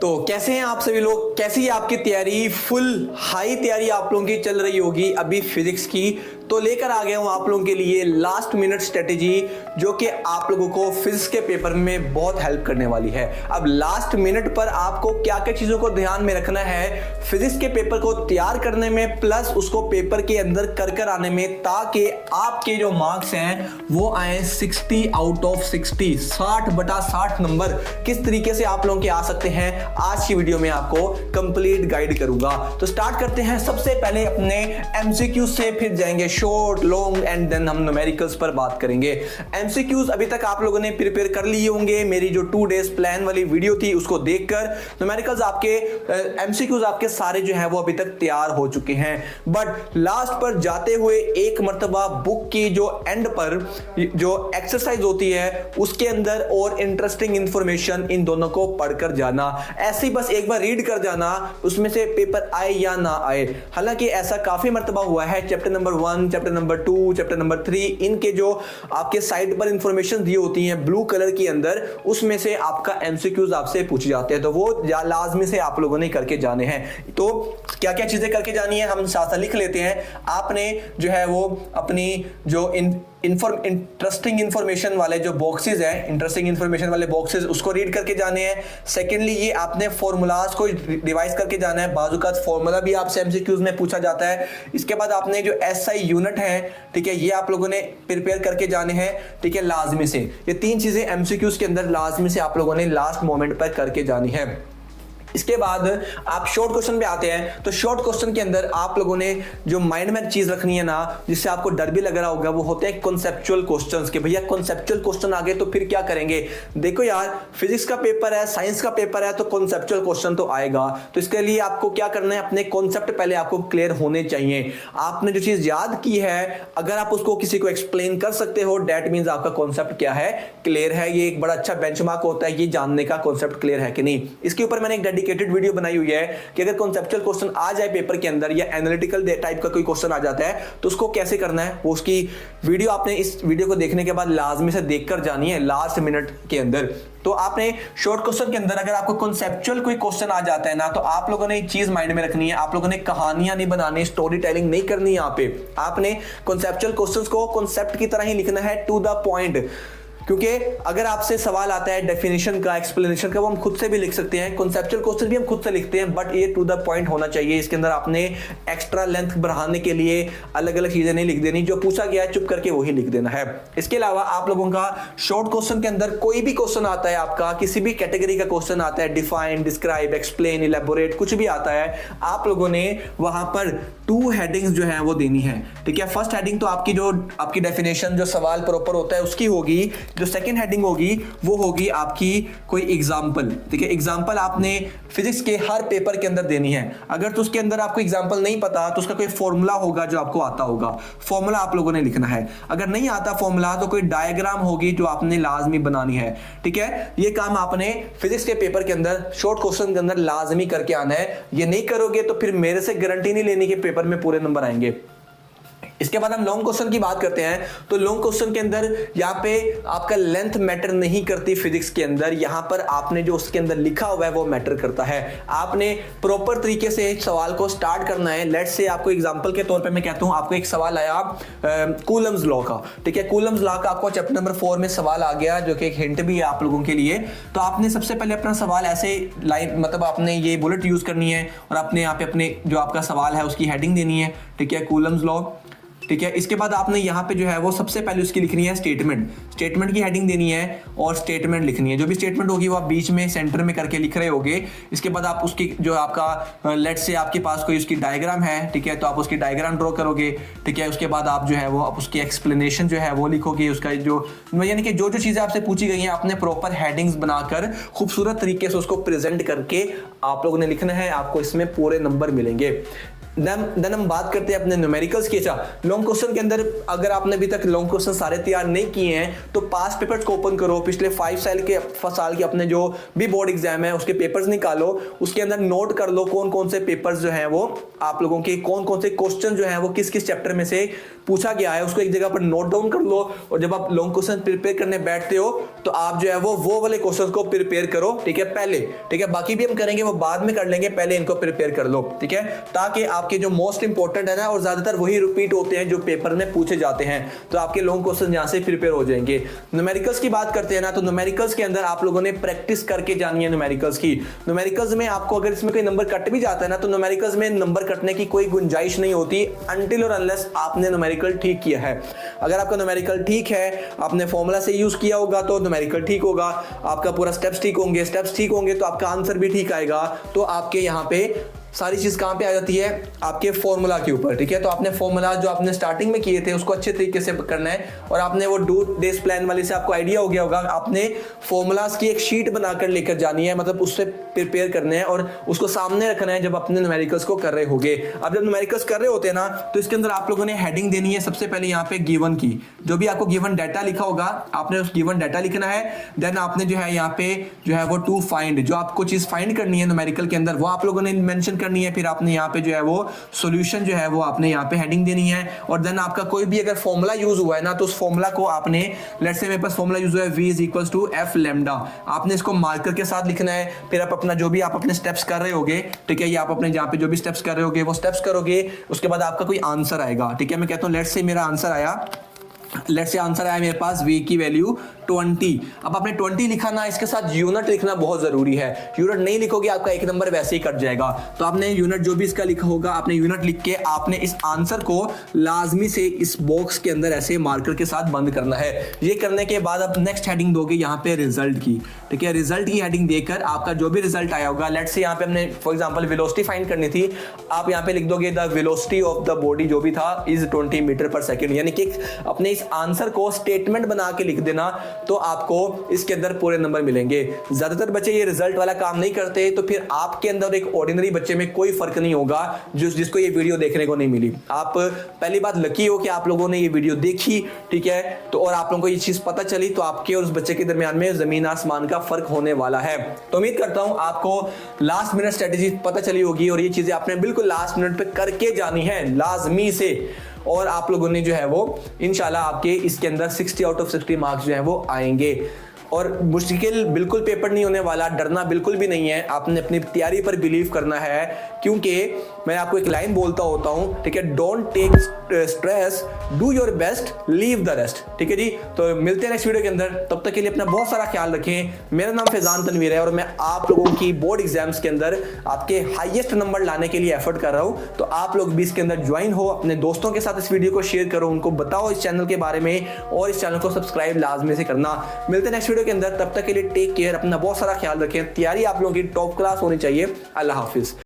तो कैसे हैं आप सभी लोग, कैसी है आपकी तैयारी? फुल हाई तैयारी आप लोगों की चल रही होगी अभी फिजिक्स की। तो लेकर आ गया हूं आप लोगों के लिए लास्ट मिनट स्ट्रेटेजी, जो कि आप लोगों को फिजिक्स के पेपर में बहुत हेल्प करने वाली है। अब लास्ट मिनट पर आपको क्या क्या चीजों को ध्यान में रखना है फिजिक्स के पेपर को तैयार करने में, प्लस उसको पेपर के अंदर कर आने में, ताकि आपके जो मार्क्स हैं वो आए 60 आउट ऑफ 60, 60/60 नंबर किस तरीके से आप लोगों के आ सकते हैं, आज की वीडियो में आपको कंप्लीट गाइड करूंगा। तो स्टार्ट करते हैं सबसे पहले अपने एमसीक्यू से, फिर जाएंगे शॉर्ट, लॉन्ग एंड देन हम न्यूमेरिकल्स पर बात करेंगे। एमसीक्यूज अभी तक आप लोगों ने प्रिपेयर कर लिए होंगे, मेरी जो 2 डेज प्लान वाली वीडियो थी उसको देखकर। न्यूमेरिकल्स आपके एमसीक्यूज आपके सारे जो है वो अभी तक तैयार हो चुके हैं, बट लास्ट पर जाते हुए एक मर्तबा बुक की जो एंड पर जो एक्सरसाइज होती है उसके अंदर और इंटरेस्टिंग इंफॉर्मेशन, इन दोनों को पढ़कर जाना। ऐसे ही बस एक बार रीड कर जाना, उसमें से पेपर आए या ना आए। हालांकि ऐसा काफी मर्तबा हुआ है, chapter number 1, chapter number 2, chapter number 3, इनके जो आपके साइड पर इंफॉर्मेशन दी होती हैं ब्लू कलर की अंदर, उसमें से आपका एमसीक्यूज आपसे पूछे जाते हैं, तो वो लाजमी से आप लोगों ने करके जाने हैं। तो क्या क्या चीजें करके जानी है हम साथ साथ लिख लेते हैं। आपने जो है वो अपनी जो इंटरेस्टिंग इंफॉर्मेशन वाले जो बॉक्सेस हैं, इंटरेस्टिंग इंफॉर्मेशन वाले बॉक्सेस, उसको रीड करके जाने हैं। सेकेंडली ये आपने फॉर्मूलाज को रिवाइज करके जाना है, बाजू का फॉर्मूला भी आपसे एमसीक्यूज में पूछा जाता है। इसके बाद आपने जो एसआई यूनिट है, ठीक है, ये आप लोगों ने प्रिपेयर करके जाने हैं, ठीक है, लाजमी से। ये 3 चीजें एमसीक्यूज के अंदर लाजमी से आप लोगों ने लास्ट मोमेंट पर करके जानी है। इसके बाद आप शॉर्ट क्वेश्चन पे आते हैं। तो शॉर्ट क्वेश्चन के अंदर आप लोगों ने जो माइंड में चीज रखनी है ना, जिससे आपको डर भी लग रहा होगा, वो होते हैं कॉन्सेप्चुअल क्वेश्चंस के। भैया कॉन्सेप्चुअल क्वेश्चन आ गए तो फिर क्या करेंगे? देखो यार, फिजिक्स का पेपर है, साइंस का पेपर है, तो कॉन्सेप्चुअल क्वेश्चन तो आएगा। तो इसके लिए आपको क्या करना है, अपने कॉन्सेप्ट पहले आपको क्लियर होने चाहिए। आपने जो चीज याद की है, अगर आप उसको किसी को एक्सप्लेन कर सकते हो, दैट मींस आपका कॉन्सेप्ट क्या है, क्लियर है। ये एक बड़ा अच्छा बेंचमार्क होता है ये जानने का कॉन्सेप्ट क्लियर है कि नहीं। इसके ऊपर मैंने एक डेडिकेटेड वीडियो बनाई हुई है कि अगर कॉन्सेप्चुअल क्वेश्चन आ जाए पेपर के अंदर, या एनालिटिकल टाइप का कोई क्वेश्चन आ जाता है, तो उसको कैसे करना है, वो उसकी वीडियो आपने इस वीडियो को देखने के बाद लाजमी से देखकर जानी है लास्ट मिनट के अंदर। तो आपने शॉर्ट क्वेश्चन के अंदर अगर आपको कॉन्सेप्चुअल कोई क्वेश्चन आ जाता है ना, तो आप लोगों ने एक चीज माइंड में रखनी है, आप लोगों ने कहानियां नहीं बनानी, स्टोरी टेलिंग नहीं करनी। यहाँ पे आपने कॉन्सेप्चुअल क्वेश्चंस को कॉन्सेप्ट की तरह ही लिखना है, टू द पॉइंट। क्योंकि अगर आपसे सवाल आता है डेफिनेशन का, एक्सप्लेनेशन का, वो हम खुद से भी लिख सकते हैं। कॉन्सेप्चुअल क्वेश्चन भी हम खुद से लिखते हैं, बट ये टू द पॉइंट होना चाहिए। इसके अंदर आपने एक्स्ट्रा लेंथ बढ़ाने के लिए अलग अलग चीजें नहीं लिख देनी, जो पूछा गया है चुप करके वही लिख देना है। इसके अलावा आप लोगों का शॉर्ट क्वेश्चन के अंदर कोई भी क्वेश्चन आता है, आपका किसी भी कैटेगरी का क्वेश्चन आता है, डिफाइन, डिस्क्राइब, एक्सप्लेन, इलेबोरेट, कुछ भी आता है, आप लोगों ने वहां पर 2 हेडिंग्स जो है वो देनी है, ठीक है। फर्स्ट हेडिंग तो आपकी जो आपकी डेफिनेशन, जो सवाल प्रॉपर होता है उसकी होगी। जो सेकंड हेडिंग होगी वो होगी आपकी कोई एग्जांपल, ठीक है। एग्जांपल आपने फिजिक्स के हर पेपर के अंदर देनी है। अगर तो उसके अंदर आपको एग्जांपल नहीं पता, तो उसका कोई फॉर्मूला होगा जो आपको आता होगा, फॉर्मूला आप लोगों ने लिखना है। अगर नहीं आता फॉर्मूला, तो कोई डायग्राम होगी जो आपने लाजमी बनानी है, ठीक है। ये काम आपने फिजिक्स के पेपर के अंदर शॉर्ट क्वेश्चन के अंदर लाजमी करके आना है। ये नहीं करोगे तो फिर मेरे से गारंटी नहीं लेने के पेपर में पूरे नंबर आएंगे। इसके बाद हम लॉन्ग क्वेश्चन की बात करते हैं। तो लॉन्ग क्वेश्चन के अंदर यहाँ पे आपका लेंथ मैटर नहीं करती फिजिक्स के अंदर, यहाँ पर आपने जो उसके अंदर लिखा हुआ है वो मैटर करता है। आपने प्रॉपर तरीके से एक सवाल को स्टार्ट करना है। लेट्स से आपको एग्जांपल के तौर पे मैं कहता हूँ, आपको एक सवाल आया कूलम्स लॉ का, ठीक है। कूलम्स लॉ का आपको चैप्टर नंबर 4 में सवाल आ गया, जो कि एक हिंट भी है आप लोगों के लिए। तो आपने सबसे पहले अपना सवाल ऐसे लाइन, मतलब आपने ये बुलेट यूज करनी है, और अपने यहाँ पे अपने जो आपका सवाल है उसकी हेडिंग देनी है, ठीक है, कूलम्स लॉ, ठीक है। इसके बाद आपने यहाँ पे जो है वो सबसे पहले उसकी लिखनी है स्टेटमेंट, स्टेटमेंट की हेडिंग देनी है और स्टेटमेंट लिखनी है। जो भी स्टेटमेंट होगी वो आप बीच में सेंटर में करके लिख रहे होगे। इसके बाद आप उसकी जो आपका लेट से आपके पास कोई उसकी डायग्राम है, ठीक है, तो आप उसकी डायग्राम ड्रॉ करोगे, ठीक है। उसके बाद आप जो है वो आप उसकी एक्सप्लेनेशन जो है वो लिखोगे, उसका जो यानी कि जो जो चीज़ें आपसे पूछी गई हैं आपने प्रॉपर हेडिंग्स बनाकर खूबसूरत तरीके से उसको प्रेजेंट करके आप लोगों ने लिखना है। आपको इसमें पूरे नंबर मिलेंगे। देन हम बात करते हैं अपने न्यूमेरिकल्स की। अच्छा, लॉन्ग क्वेश्चन के अंदर अगर आपने अभी तक लॉन्ग क्वेश्चन सारे तैयार नहीं किए हैं तो पास्ट पेपर्स को ओपन करो, पिछले 5 साल के अपने जो भी बोर्ड एग्जाम है उसके पेपर्स निकालो, उसके अंदर नोट कर लो कौन कौन से पेपर्स जो हैं वो आप लोगों के कौन कौन से क्वेश्चन जो हैं वो किस किस चैप्टर में से पूछा गया है, उसको एक जगह पर नोट डाउन कर लो। और जब आप लॉन्ग क्वेश्चन प्रिपेयर करने बैठते हो तो आप जो है वो वाले क्वेश्चन को प्रिपेयर करो, ठीक है, पहले, ठीक है, बाकी भी हम करेंगे वो बाद में कर लेंगे, पहले इनको प्रिपेयर कर लो, ठीक है, ताकि आपके जो मोस्ट इंपॉर्टेंट है ना, और ज्यादातर वही रिपीट होते हैं जो पेपर में पूछे जाते हैं, तो आपके लॉन्ग क्वेश्चन यहां से प्रिपेयर हो जाएंगे। न्यूमेरिकल्स की बात करते हैं ना, तो न्यूमेरिकल्स के अंदर आप लोगों ने प्रैक्टिस करके जानी है न्यूमेरिकल्स की। न्यूमेरिकल्स में आपको अगर इसमें कोई नंबर कट भी जाता है ना, तो न्यूमेरिकल्स में नंबर कटने की कोई गुंजाइश नहीं होती अनटिल और अनलेस आपने न्यूमेरिकल ठीक किया है। अगर आपका न्यूमेरिकल ठीक है, आपने फॉर्मूला से यूज किया होगा तो न्यूमेरिकल ठीक होगा, आपका पूरा स्टेप्स ठीक होंगे तो आपका आंसर भी ठीक आएगा। तो आपके यहाँ पे सारी चीज कहां पे आ जाती है, आपके फॉर्मूला के ऊपर, ठीक है। तो आपने फॉर्मूला जो आपने स्टार्टिंग में किए थे उसको अच्छे तरीके से करना है, और आपने वो डू डेज प्लान वाले से आपको आइडिया हो गया होगा, आपने फॉर्मूलाज की एक शीट बनाकर लेकर जानी है, मतलब उससे प्रिपेयर करने हैं और उसको सामने रखना है जब अपने न्यूमेरिकल्स को कर रहे होगे। अब जब न्यूमेरिकल्स कर रहे होते हैं ना, तो इसके अंदर आप लोगों ने हेडिंग देनी है सबसे पहले यहाँ पे गिवन की, जो भी आपको गिवन डाटा लिखा होगा आपने उस गिवन डाटा लिखना है। देन आपने जो है यहाँ पे जो है वो टू फाइंड, जो आपको चीज फाइंड करनी है न्यूमेरिकल के अंदर वो आप लोगों ने मेंशन करनी है। फिर आपने यहाँ पे जो है वो सॉल्यूशन जो है वो आपने यहाँ पे हेडिंग देनी है। और देन आपका कोई भी अगर फॉर्मूला यूज हुआ है ना, तो उस फॉर्मूला को आपने, लेट्स से मेरे पास फॉर्मूला यूज हुआ है v is equal to f lambda, आपने इसको मार्कर के साथ लिखना है। फिर आप अपना जो भी आप अपने स्टेप्स कर रहे होगे, ठीक है, ये आप अपने जहाँ पे जो भी स्टेप्स कर रहे होगे वो स्टेप्स करोगे, उसके बाद आपका कोई आंसर आएगा, ठीक है। मैं कहता हूँ लेट्स से मेरा आंसर आया मेरे पास v की वैल्यू 20। अब आपने 20 लिखा ना, इसके साथ यूनिट लिखना बहुत जरूरी है, यूनिट नहीं लिखोगे आपका एक नंबर वैसे ही कट जाएगा। तो आपने यूनिट जो भी इसका लिखा होगा आपने यूनिट लिख के आपने इस आंसर को लाजमी से इस बॉक्स के अंदर ऐसे मार्कर के साथ बंद करना है। ये करने के बाद आप नेक्स्ट हेडिंग दोगे यहाँ पे रिजल्ट की, ठीक है, रिजल्ट की हेडिंग देकर आपका जो भी रिजल्ट आया होगा, लेट्स से यहाँ पे हमने फॉर एग्जांपल वेलोसिटी फाइंड करनी थी, आप यहाँ पे लिख दोगे the velocity of the body जो भी था इज 20 मीटर पर सेकेंड, यानी कि अपने इस आंसर को स्टेटमेंट बना के लिख देना, तो आपको इसके अंदर पूरे नंबर मिलेंगे। ज्यादातर बच्चे ये रिजल्ट वाला काम नहीं करते, तो फिर आपके अंदर एक ऑर्डिनरी बच्चे में कोई फर्क नहीं होगा जिसको ये वीडियो देखने को नहीं मिली। आप पहली बात लकी हो कि आप लोगों ने ये वीडियो देखी, ठीक है, तो और आप लोगों को ये चीज पता चली, तो आपके और उस बच्चे के दरमियान में जमीन आसमान का फर्क होने वाला है। तो उम्मीद करता हूं आपको लास्ट मिनट स्ट्रेटेजी पता चली होगी, और ये चीजें आपने बिल्कुल लास्ट मिनट पे करके जानी है लाजमी से, और आप लोगों ने जो है वो इंशाल्लाह आपके इसके अंदर 60 आउट ऑफ 60 मार्क्स जो है वो आएंगे। और मुश्किल बिल्कुल पेपर नहीं होने वाला, डरना बिल्कुल भी नहीं है, आपने अपनी तैयारी पर बिलीव करना है, क्योंकि मैं आपको एक लाइन बोलता होता हूं, ठीक है, don't take stress, do your best, leave the rest, ठीक है जी। तो मिलते हैं नेक्स्ट वीडियो के अंदर, तब तक के लिए अपना बहुत सारा ख्याल रखें। मेरा नाम फैजान तनवीर है और मैं आप लोगों की बोर्ड एग्जाम्स के अंदर आपके हाईएस्ट नंबर लाने के लिए एफर्ट कर रहा हूं। तो आप लोग भी इसके अंदर ज्वाइन हो, अपने दोस्तों के साथ इस वीडियो को शेयर करो, उनको बताओ इस चैनल के बारे में, और इस चैनल को सब्सक्राइब लाजमी से करना। मिलते हैं नेक्स्ट वीडियो के अंदर, तब तक के लिए टेक केयर, अपना बहुत सारा ख्याल रखें। तैयारी आप लोगों की टॉप क्लास होनी चाहिए। अल्लाह हाफिज।